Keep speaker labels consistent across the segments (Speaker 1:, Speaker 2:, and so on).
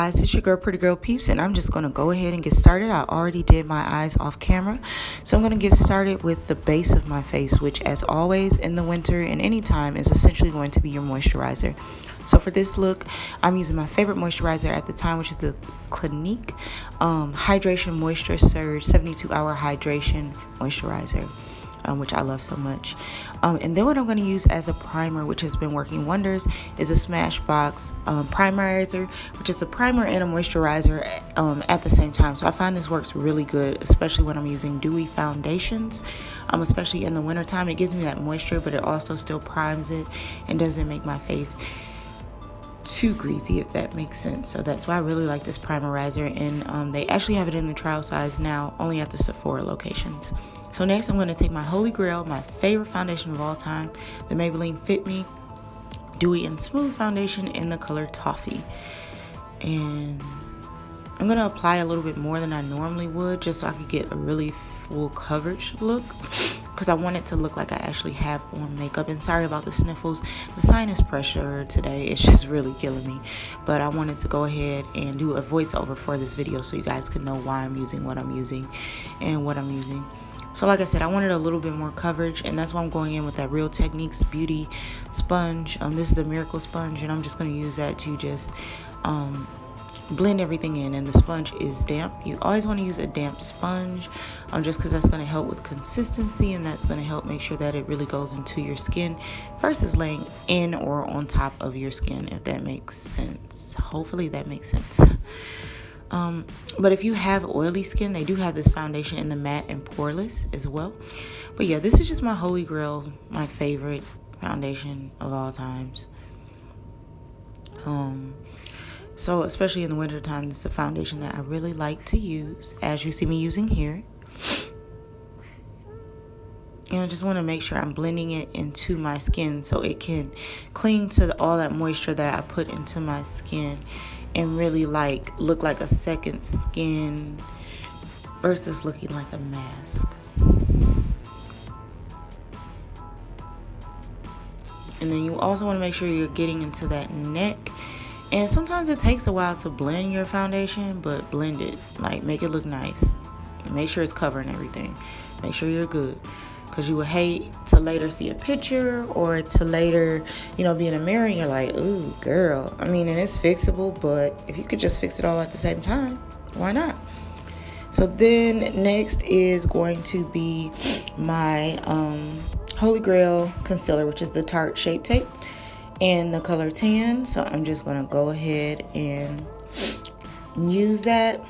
Speaker 1: guys, it's your girl Pretty Girl Peeps, and I'm just going to go ahead and get started. I already did my eyes off camera, so I'm going to get started with the base of my face, which as always in the winter and anytime is essentially going to be your moisturizer. So for this look, I'm using my favorite moisturizer at the time, which is the Clinique Hydration Moisture Surge 72-hour Hydration Moisturizer, which I love so much. And then what I'm going to use as a primer, which has been working wonders, is a Smashbox Primerizer, which is a primer and a moisturizer at the same time. So I find this works really good, especially when I'm using dewy foundations, especially in the wintertime. It gives me that moisture, but it also still primes it and doesn't make my face too greasy, if that makes sense. So that's why I really like this primerizer, and they actually have it in the trial size now, only at the Sephora locations. So next I'm going to take my holy grail, my favorite foundation of all time, the Maybelline Fit Me Dewy and Smooth Foundation in the color Toffee. And I'm going to apply a little bit more than I normally would, just so I could get a really full coverage look, because I want it to look like I actually have on makeup. And sorry about the sniffles, the sinus pressure today is just really killing me, but I wanted to go ahead and do a voiceover for this video so you guys could know why I'm using what I'm using and what I'm using. So like I said, I wanted a little bit more coverage, and that's why I'm going in with that Real Techniques Beauty sponge. This is the Miracle Sponge, and I'm just going to use that to just blend everything in. And the sponge is damp. You always want to use a damp sponge, just because that's going to help with consistency, and that's going to help make sure that it really goes into your skin versus laying in or on top of your skin, if that makes sense. Hopefully that makes sense. But if you have oily skin, they do have this foundation in the matte and poreless as well. But yeah, this is just my holy grail, my favorite foundation of all times. So especially in the winter time, this is a foundation that I really like to use, as you see me using here. And I just want to make sure I'm blending it into my skin so it can cling to all that moisture that I put into my skin, and really look like a second skin versus looking like a mask. And then you also want to make sure you're getting into that neck. And sometimes it takes a while to blend your foundation, but blend it, make it look nice. Make sure it's covering everything. Make sure you're good, because you would hate to later see a picture or to later, be in a mirror and you're like, ooh, girl. I mean, and it's fixable, but if you could just fix it all at the same time, why not? So then next is going to be my Holy Grail concealer, which is the Tarte Shape Tape in the color Tan. So I'm just going to go ahead and use that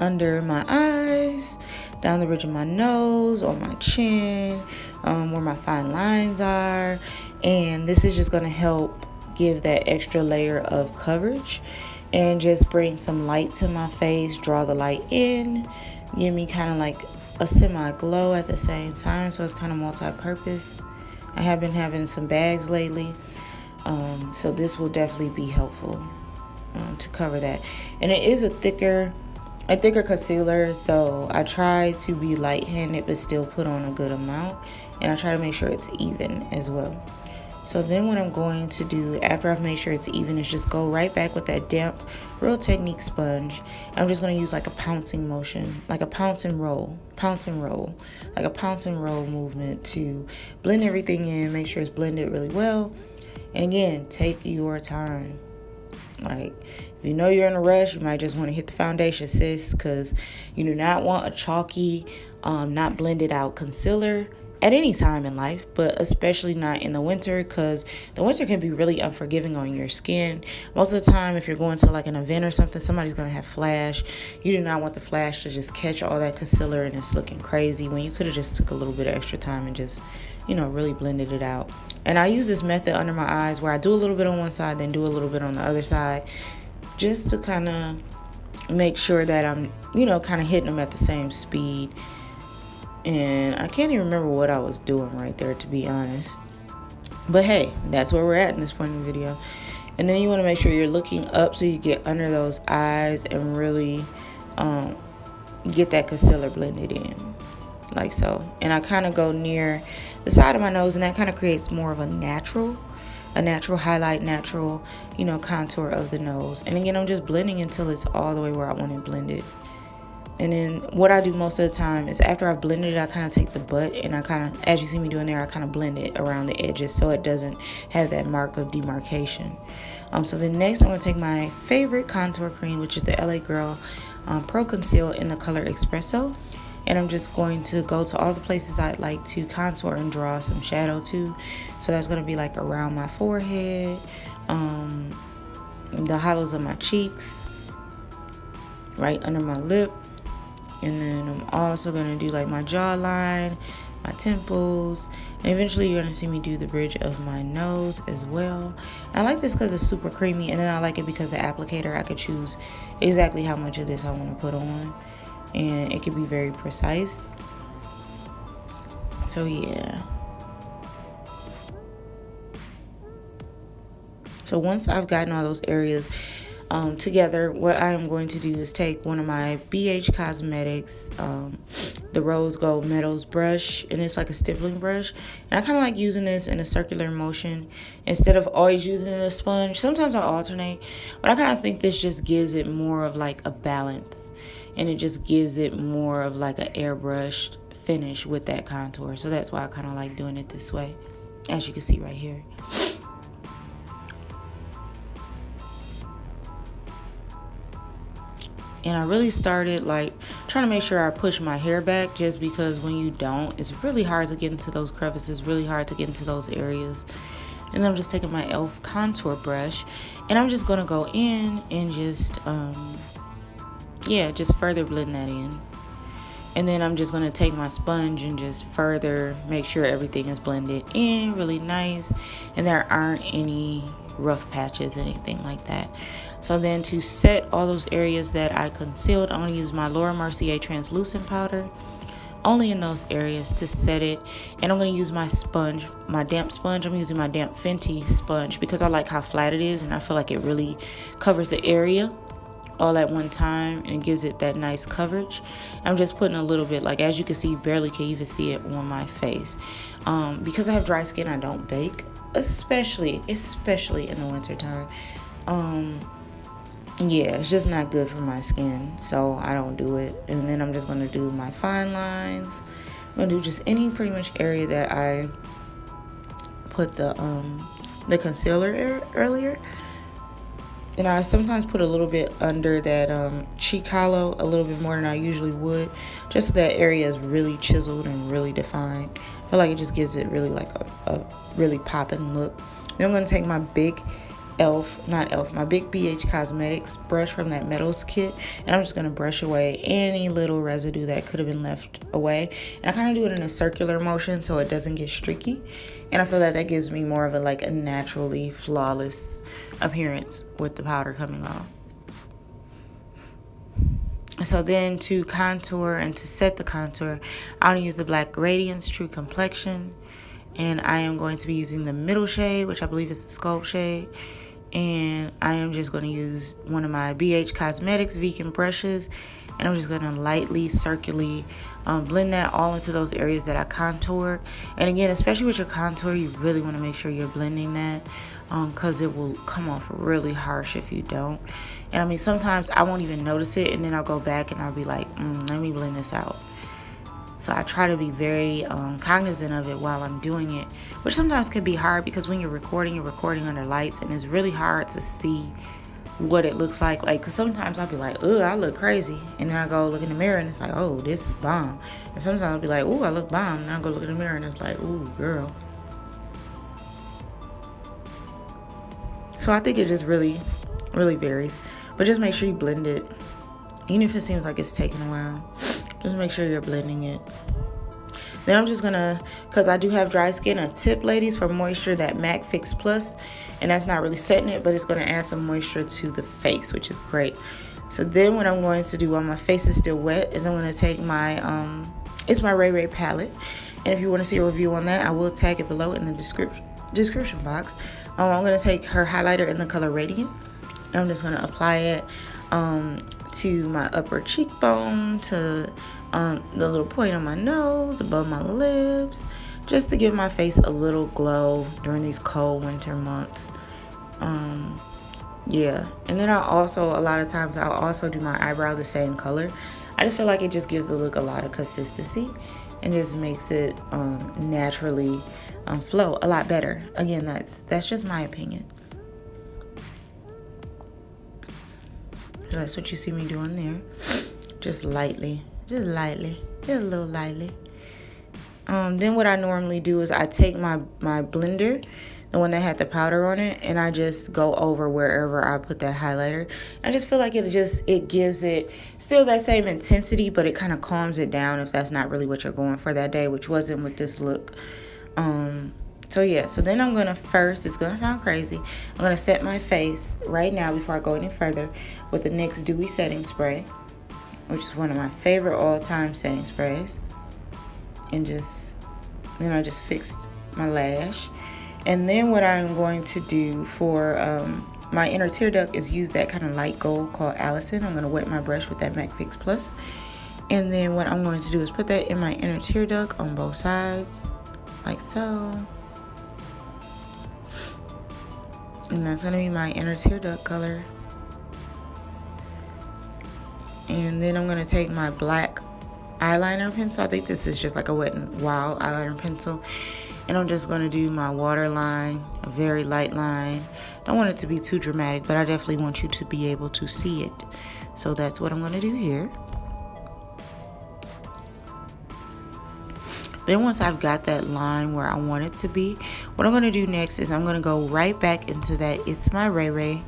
Speaker 1: under my eyes, down the bridge of my nose, on my chin, where my fine lines are. And this is just going to help give that extra layer of coverage and just bring some light to my face, draw the light in, give me kind of like a semi-glow at the same time. So it's kind of multi-purpose. I have been having some bags lately, so this will definitely be helpful to cover that. And it is a thicker concealer, so I try to be light-handed but still put on a good amount, and I try to make sure it's even as well. So then what I'm going to do after I've made sure it's even is just go right back with that damp Real Technique sponge. I'm just going to use like a pouncing motion, like a pounce and roll movement to blend everything in, make sure it's blended really well. And again, take your time. If you know you're in a rush, you might just want to hit the foundation, sis, because you do not want a chalky, not blended out concealer at any time in life, but especially not in the winter, because the winter can be really unforgiving on your skin. Most of the time, if you're going to an event or something, somebody's going to have flash. You do not want the flash to just catch all that concealer and it's looking crazy, when you could have just took a little bit of extra time and just, really blended it out. And I use this method under my eyes where I do a little bit on one side, then do a little bit on the other side, just to kind of make sure that I'm, kind of hitting them at the same speed. And I can't even remember what I was doing right there, to be honest. But hey, that's where we're at in this point in the video. And then you want to make sure you're looking up so you get under those eyes and really get that concealer blended in, like so. And I kind of go near the side of my nose, and that kind of creates more of a natural a natural highlight, natural, you know, contour of the nose. And again, I'm just blending until it's all the way where I want it blended. And then what I do most of the time is after I've blended it, I kind of take the butt and I kind of, as you see me doing there, I kind of blend it around the edges so it doesn't have that mark of demarcation. So then next I'm going to take my favorite contour cream, which is the LA Girl Pro Conceal in the color Expresso. And I'm just going to go to all the places I'd like to contour and draw some shadow to. So that's going to be like around my forehead, the hollows of my cheeks, right under my lip. And then I'm also going to do like my jawline, my temples, and eventually you're going to see me do the bridge of my nose as well. And I like this because it's super creamy, and then I like it because the applicator, I could choose exactly how much of this I want to put on, and it can be very precise. So yeah. So once I've gotten all those areas together, what I am going to do is take one of my BH Cosmetics, the Rose Gold Metals brush, and it's like a stippling brush. And I kind of like using this in a circular motion instead of always using a sponge. Sometimes I alternate, but I kind of think this just gives it more of like a balance, and it just gives it more of like an airbrushed finish with that contour. So that's why I kind of like doing it this way, as you can see right here. And I really started like trying to make sure I push my hair back, just because when you don't, it's really hard to get into those crevices, really hard to get into those areas. And then I'm just taking my e.l.f. contour brush, and I'm just going to go in and just, just further blend that in. And then I'm just going to take my sponge and just further make sure everything is blended in really nice, and there aren't any rough patches, anything like that. So then to set all those areas that I concealed, I'm going to use my Laura Mercier translucent powder only in those areas to set it. And I'm going to use my sponge, my damp sponge. I'm using my damp Fenty sponge because I like how flat it is, and I feel like it really covers the area all at one time, and it gives it that nice coverage. I'm just putting a little bit, like as you can see, you barely can even see it on my face. Because I have dry skin, I don't bake, especially in the winter time. Yeah, it's just not good for my skin, so I don't do it. And then I'm just going to do my fine lines. I'm going to do just any pretty much area that I put the concealer earlier. And I sometimes put a little bit under that cheek hollow, a little bit more than I usually would, just so that area is really chiseled and really defined. I feel like it just gives it really like a really popping look. Then I'm going to take my big my big BH Cosmetics brush from that Metals kit, and I'm just going to brush away any little residue that could have been left away. And I kind of do it in a circular motion so it doesn't get streaky, and I feel that gives me more of a naturally flawless appearance with the powder coming off. So then to contour and to set the contour, I'm going to use the black Radiance True Complexion, and I am going to be using the middle shade, which I believe is the Sculpt shade. And I am just going to use one of my BH Cosmetics vegan brushes, and I'm just going to lightly circularly blend that all into those areas that I contour. And again, especially with your contour, you really want to make sure you're blending that, because it will come off really harsh if you don't. And I mean, sometimes I won't even notice it, and then I'll go back and I'll be like, let me blend this out. So I try to be very cognizant of it while I'm doing it, which sometimes can be hard because when you're recording under lights, and it's really hard to see what it looks like. Because sometimes I'll be like, ugh, I look crazy. And then I go look in the mirror and it's like, oh, this is bomb. And sometimes I'll be like, ooh, I look bomb. And I go look in the mirror and it's like, ooh, girl. So I think it just really, really varies. But just make sure you blend it. Even if it seems like it's taking a while, just make sure you're blending it. Then I'm just gonna, because I do have dry skin, a tip, ladies, for moisture, that MAC Fix Plus. And that's not really setting it, but it's gonna add some moisture to the face, which is great. So then what I'm going to do while my face is still wet is I'm gonna take my, it's my Raye palette. And if you wanna see a review on that, I will tag it below in the description box. I'm gonna take her highlighter in the color Radieynt. And I'm just gonna apply it to my upper cheekbone, to the little point on my nose, above my lips, just to give my face a little glow during these cold winter months. Yeah, and then I also, a lot of times I'll also do my eyebrow the same color. I just feel like it just gives the look a lot of consistency and just makes it naturally flow a lot better. Again, that's just my opinion. So that's what you see me doing there. Just lightly, just a little lightly. Then what I normally do is I take my blender, the one that had the powder on it, and I just go over wherever I put that highlighter. I just feel like it gives it still that same intensity, but it kind of calms it down if that's not really what you're going for that day, which wasn't with this look. So yeah, so then I'm gonna first, it's gonna sound crazy, I'm gonna set my face right now before I go any further with the NYX Dewy setting spray, which is one of my favorite all-time setting sprays. And then I just fixed my lash. And then what I'm going to do for my inner tear duct is use that kind of light gold called Allison. I'm going to wet my brush with that MAC Fix Plus. And then what I'm going to do is put that in my inner tear duct on both sides, like so. And that's going to be my inner tear duct color. And then I'm going to take my black eyeliner pencil. I think this is just like a Wet n Wild eyeliner pencil. And I'm just going to do my waterline, a very light line. Don't want it to be too dramatic, but I definitely want you to be able to see it. So that's what I'm going to do here. Then once I've got that line where I want it to be, what I'm going to do next is I'm going to go right back into that It's My Raye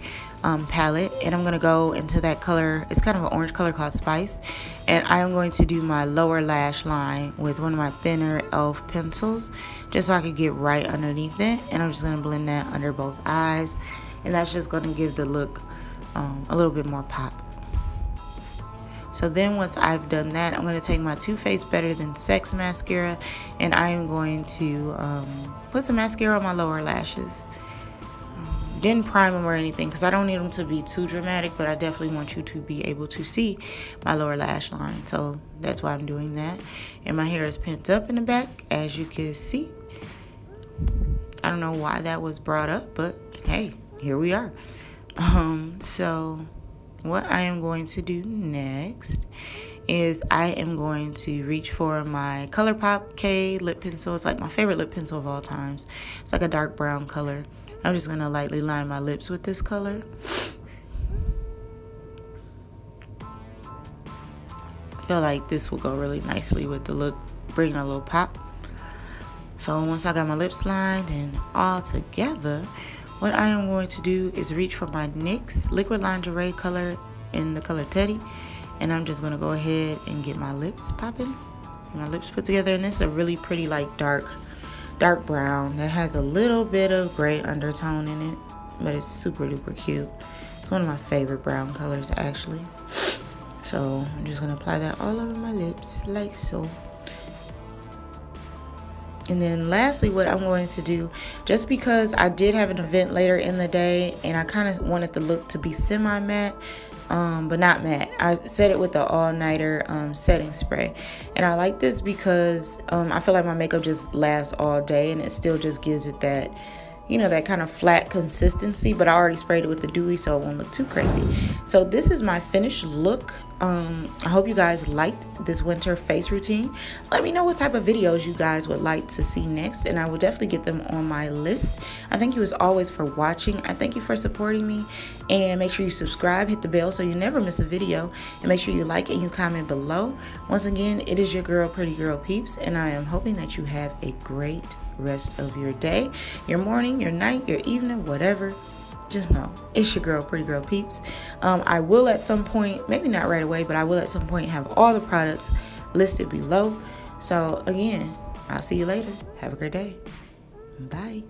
Speaker 1: palette, and I'm going to go into that color. It's kind of an orange color called Spice, and I am going to do my lower lash line with one of my thinner e.l.f. pencils, just so I can get right underneath it. And I'm just going to blend that under both eyes, and that's just going to give the look a little bit more pop. So then once I've done that, I'm going to take my Too Faced Better Than Sex mascara, and I am going to put some mascara on my lower lashes. Didn't prime them or anything because I don't need them to be too dramatic, but I definitely want you to be able to see my lower lash line. So that's why I'm doing that. And my hair is pent up in the back, as you can see. I don't know why that was brought up, but hey, here we are. So what I am going to do next is I am going to reach for my ColourPop Kai Lip Pencil. It's like my favorite lip pencil of all times. It's like a dark brown color. I'm just going to lightly line my lips with this color. I feel like this will go really nicely with the look, bring a little pop. So once I got my lips lined and all together, what I am going to do is reach for my NYX Liquid Lingerie color in the color Teddy. And I'm just going to go ahead and get my lips popping, my lips put together. And this is a really pretty, like, dark brown that has a little bit of gray undertone in it, but it's super duper cute. It's one of my favorite brown colors, actually. So I'm just going to apply that all over my lips like so. And then lastly, what I'm going to do, just because I did have an event later in the day and I kind of wanted the look to be semi-matte, but not matte, I set it with the all-nighter setting spray. And I like this because I feel like my makeup just lasts all day and it still just gives it that, you know, that kind of flat consistency, but I already sprayed it with the Dewy, so it won't look too crazy. So this is my finished look. I hope you guys liked this winter face routine. Let me know what type of videos you guys would like to see next, and I will definitely get them on my list. I thank you as always for watching. I thank you for supporting me, and make sure you subscribe, hit the bell so you never miss a video, and make sure you like and you comment below. Once again, it is your girl, Pretty Girl Peeps, and I am hoping that you have a great rest of your day, your morning, your night, your evening, whatever. Just know it's your girl, Pretty Girl Peeps. I will at some point, maybe not right away, but I will at some point have all the products listed below. So again, I'll see you later. Have a great day. Bye.